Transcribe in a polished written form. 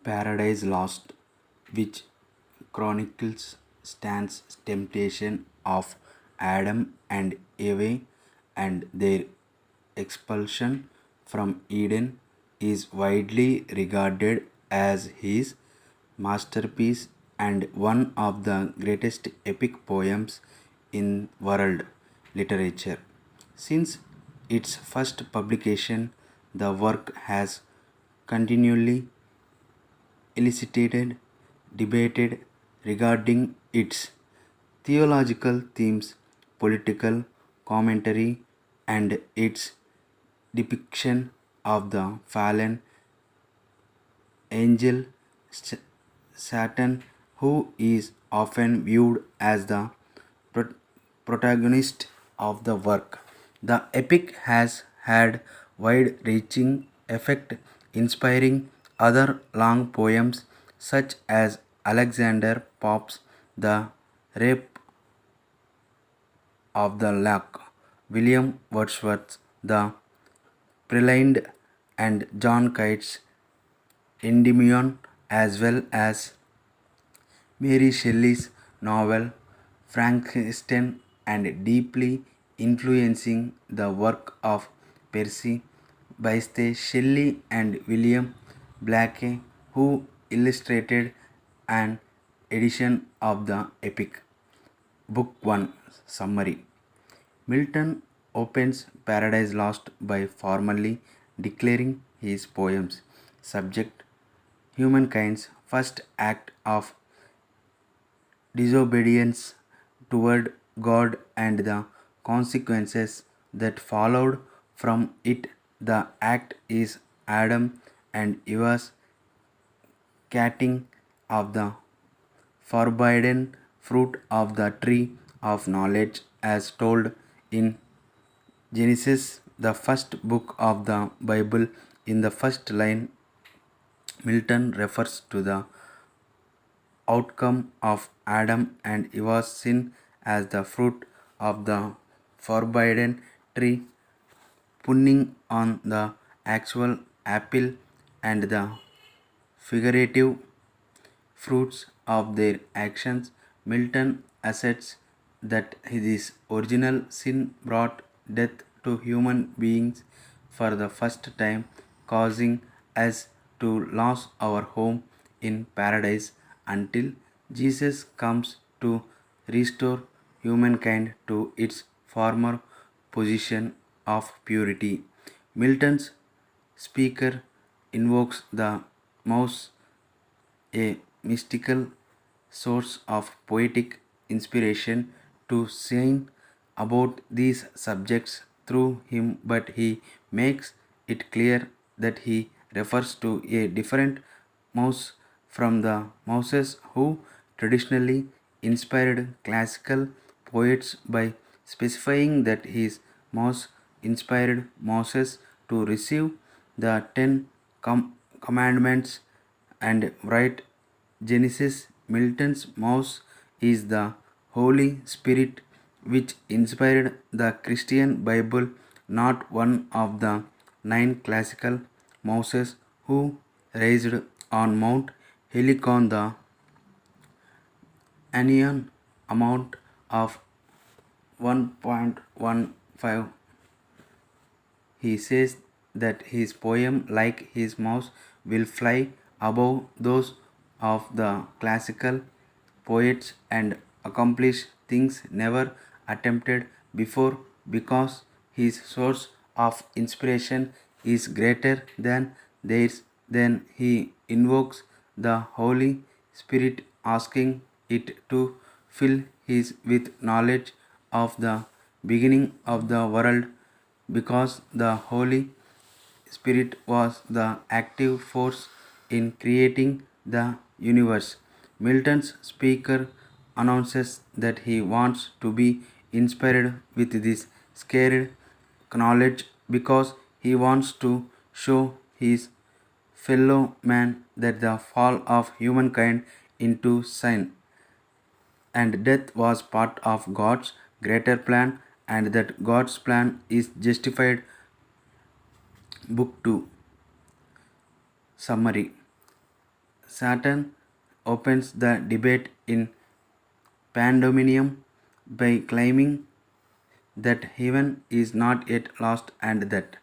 Paradise Lost, which chronicles Stan's temptation of Adam and Eve and their expulsion from Eden, is widely regarded as his masterpiece and one of the greatest epic poems in world literature. Since its first publication, the work has continually elicited debated regarding its theological themes, political commentary, and its depiction of the fallen angel Satan, who is often viewed as the pro- protagonist of the work. The epic has had wide reaching effect, inspiring other long poems such as Alexander Pope's The Rape of the Lock, William Wordsworth's The Prelinde, and John Keats' Endymion, as well as Mary Shelley's novel Frankenstein, and deeply influencing the work of Percy, Bysthe, Shelley, and William Blake, who illustrated an edition of the epic. Book 1 Summary. Milton opens Paradise Lost by formally declaring his poem's subject humankind's first act of disobedience toward God and the consequences that followed from it. The act is Adam and Eve's catting of the forbidden fruit of the tree of knowledge, as told in Genesis, the first book of the Bible. In the first line, Milton refers to the outcome of Adam and Eve's sin as the fruit of the forbidden tree, punning on the actual apple and the figurative fruits of their actions. Milton asserts that his original sin brought death to human beings for the first time, causing us to lose our home in paradise until Jesus comes to restore humankind to its former position of purity. Milton's speaker invokes the mouse, a mystical source of poetic inspiration, to sing about these subjects through him, but he makes it clear that he refers to a different mouse from the mouses who traditionally inspired classical poets, by specifying that his mouse inspired Moses to receive the Commandments and write Genesis. Milton's mouse is the Holy Spirit, which inspired the Christian Bible, not one of the nine classical mouses who raised on Mount Helicon the annual amount of 1.15. He says that his poem, like his mouse, will fly above those of the classical poets and accomplish things never attempted before, because his source of inspiration is greater than theirs. Then he invokes the Holy Spirit, asking it to fill his with knowledge of the beginning of the world, because the Holy Spirit was the active force in creating the universe. Milton's speaker announces that he wants to be inspired with this scared knowledge because he wants to show his fellow man that the fall of humankind into sin and death was part of God's greater plan, and that God's plan is justified. Book 2 Summary. Saturn opens the debate in Pandemonium by claiming that heaven is not yet lost and that